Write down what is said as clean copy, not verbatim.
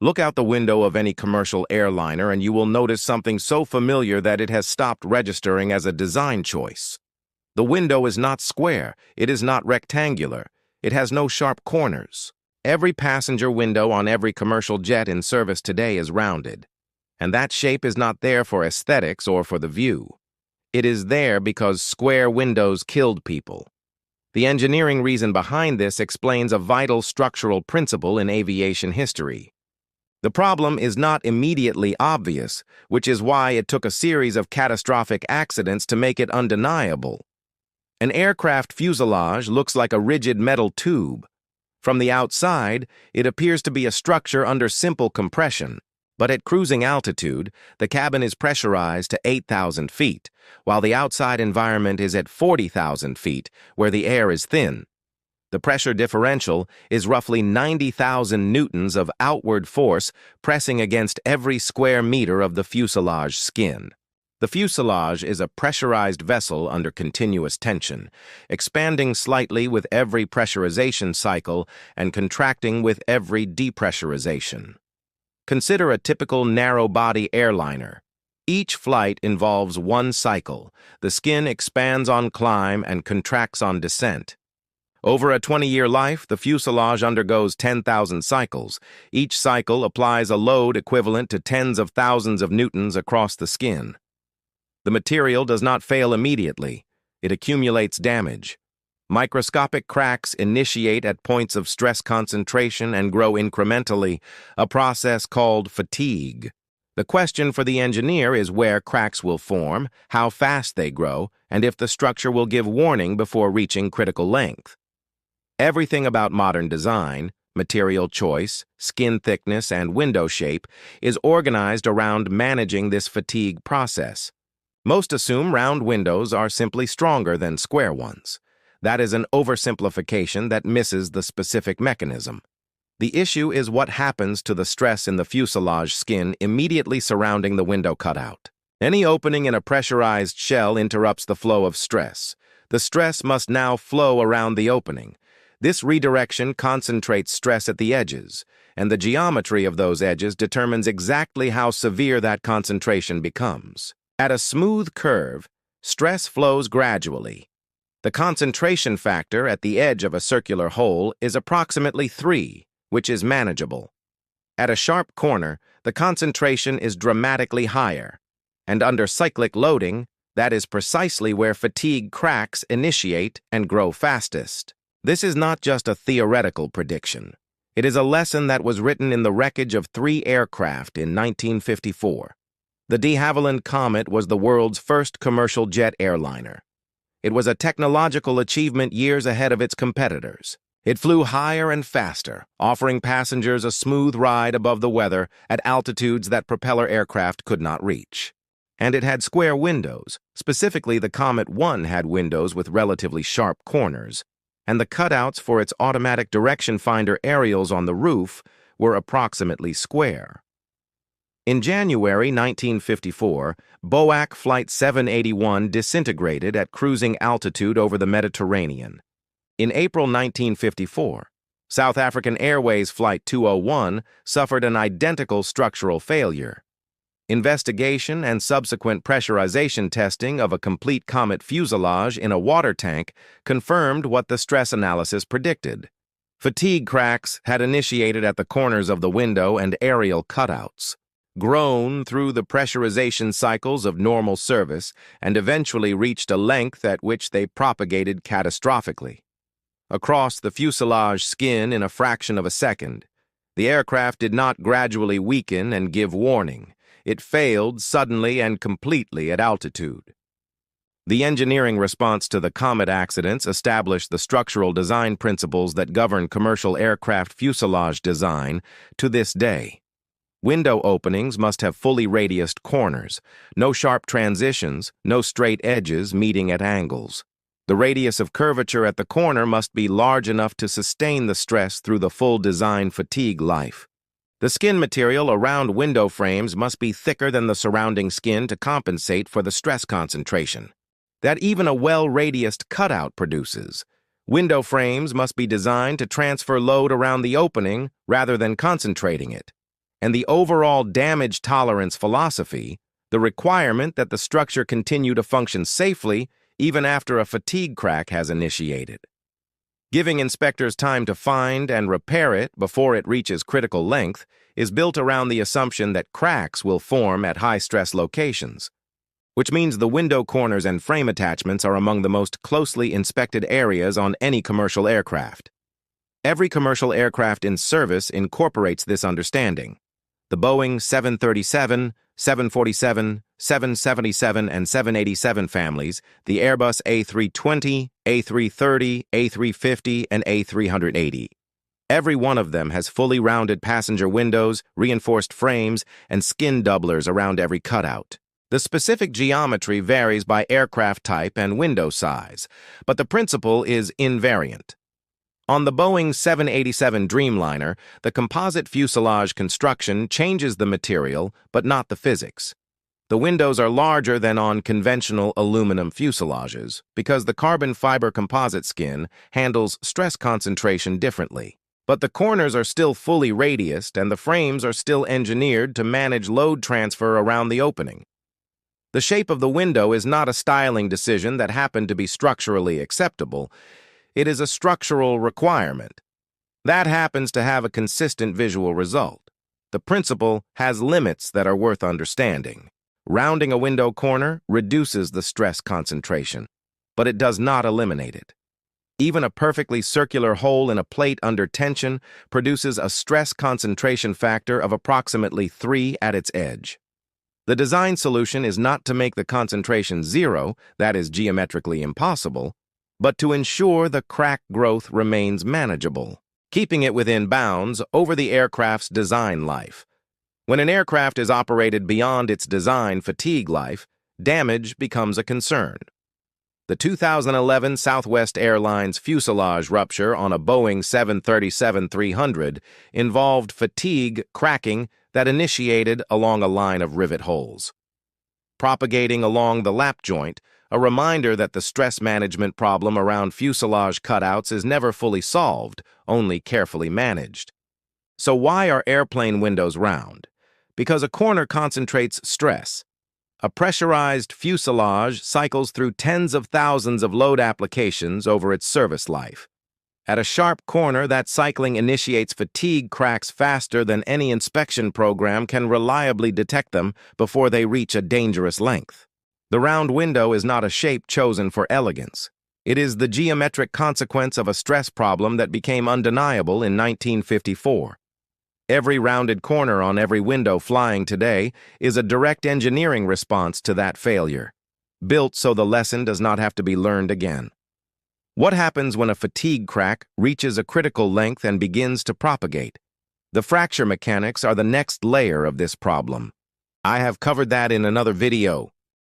Look out the window of any commercial airliner and you will notice something so familiar that it has stopped registering as a design choice. The window is not square, it is not rectangular, it has no sharp corners. Every passenger window on every commercial jet in service today is rounded. And that shape is not there for aesthetics or for the view. It is there because square windows killed people. The engineering reason behind this explains a vital structural principle in aviation history. The problem is not immediately obvious, which is why it took a series of catastrophic accidents to make it undeniable. An aircraft fuselage looks like a rigid metal tube. From the outside, it appears to be a structure under simple compression, but at cruising altitude, the cabin is pressurized to 8,000 feet, while the outside environment is at 40,000 feet, where the air is thin. The pressure differential is roughly 90,000 newtons of outward force pressing against every square meter of the fuselage skin. The fuselage is a pressurized vessel under continuous tension, expanding slightly with every pressurization cycle and contracting with every depressurization. Consider a typical narrow-body airliner. Each flight involves one cycle. The skin expands on climb and contracts on descent. Over a 20-year life, the fuselage undergoes 10,000 cycles. Each cycle applies a load equivalent to tens of thousands of newtons across the skin. The material does not fail immediately. It accumulates damage. Microscopic cracks initiate at points of stress concentration and grow incrementally, a process called fatigue. The question for the engineer is where cracks will form, how fast they grow, and if the structure will give warning before reaching critical length. Everything about modern design, material choice, skin thickness, and window shape is organized around managing this fatigue process. Most assume round windows are simply stronger than square ones. That is an oversimplification that misses the specific mechanism. The issue is what happens to the stress in the fuselage skin immediately surrounding the window cutout. Any opening in a pressurized shell interrupts the flow of stress. The stress must now flow around the opening. This redirection concentrates stress at the edges, and the geometry of those edges determines exactly how severe that concentration becomes. At a smooth curve, stress flows gradually. The concentration factor at the edge of a circular hole is approximately 3, which is manageable. At a sharp corner, the concentration is dramatically higher, and under cyclic loading, that is precisely where fatigue cracks initiate and grow fastest. This is not just a theoretical prediction. It is a lesson that was written in the wreckage of 3 aircraft in 1954. The Havilland Comet was the world's first commercial jet airliner. It was a technological achievement years ahead of its competitors. It flew higher and faster, offering passengers a smooth ride above the weather at altitudes that propeller aircraft could not reach. And it had square windows. Specifically, the Comet 1 had windows with relatively sharp corners, and the cutouts for its automatic direction finder aerials on the roof were approximately square. In January 1954, BOAC Flight 781 disintegrated at cruising altitude over the Mediterranean. In April 1954, South African Airways Flight 201 suffered an identical structural failure. Investigation and subsequent pressurization testing of a complete Comet fuselage in a water tank confirmed what the stress analysis predicted. Fatigue cracks had initiated at the corners of the window and aerial cutouts, grown through the pressurization cycles of normal service, and eventually reached a length at which they propagated catastrophically. Across the fuselage skin in a fraction of a second, the aircraft did not gradually weaken and give warning. It failed suddenly and completely at altitude. The engineering response to the Comet accidents established the structural design principles that govern commercial aircraft fuselage design to this day. Window openings must have fully radiused corners, no sharp transitions, no straight edges meeting at angles. The radius of curvature at the corner must be large enough to sustain the stress through the full design fatigue life. The skin material around window frames must be thicker than the surrounding skin to compensate for the stress concentration that even a well-radiused cutout produces. Window frames must be designed to transfer load around the opening rather than concentrating it. and the overall damage tolerance philosophy, the requirement that the structure continue to function safely even after a fatigue crack has initiated. Giving inspectors time to find and repair it before it reaches critical length is built around the assumption that cracks will form at high-stress locations, which means the window corners and frame attachments are among the most closely inspected areas on any commercial aircraft. Every commercial aircraft in service incorporates this understanding. The Boeing 737, 747, 777, and 787 families, the Airbus A320, A330, A350, and A380. Every one of them has fully rounded passenger windows, reinforced frames, and skin doublers around every cutout. The specific geometry varies by aircraft type and window size, but the principle is invariant. On the Boeing 787 Dreamliner, the composite fuselage construction changes the material, but not the physics. The windows are larger than on conventional aluminum fuselages because the carbon fiber composite skin handles stress concentration differently. But the corners are still fully radiused and the frames are still engineered to manage load transfer around the opening. The shape of the window is not a styling decision that happened to be structurally acceptable. It is a structural requirement. That happens to have a consistent visual result. The principle has limits that are worth understanding. Rounding a window corner reduces the stress concentration, but it does not eliminate it. Even a perfectly circular hole in a plate under tension produces a stress concentration factor of approximately 3 at its edge. The design solution is not to make the concentration zero, that is geometrically impossible, but to ensure the crack growth remains manageable, keeping it within bounds over the aircraft's design life. When an aircraft is operated beyond its design fatigue life, damage becomes a concern. The 2011 Southwest Airlines fuselage rupture on a Boeing 737-300 involved fatigue cracking that initiated along a line of rivet holes, propagating along the lap joint, a reminder that the stress management problem around fuselage cutouts is never fully solved, only carefully managed. So why are airplane windows round? Because a corner concentrates stress. A pressurized fuselage cycles through tens of thousands of load applications over its service life. At a sharp corner, that cycling initiates fatigue cracks faster than any inspection program can reliably detect them before they reach a dangerous length. The round window is not a shape chosen for elegance. It is the geometric consequence of a stress problem that became undeniable in 1954. Every rounded corner on every window flying today is a direct engineering response to that failure, built so the lesson does not have to be learned again. What happens when a fatigue crack reaches a critical length and begins to propagate? The fracture mechanics are the next layer of this problem. I have covered that in another video.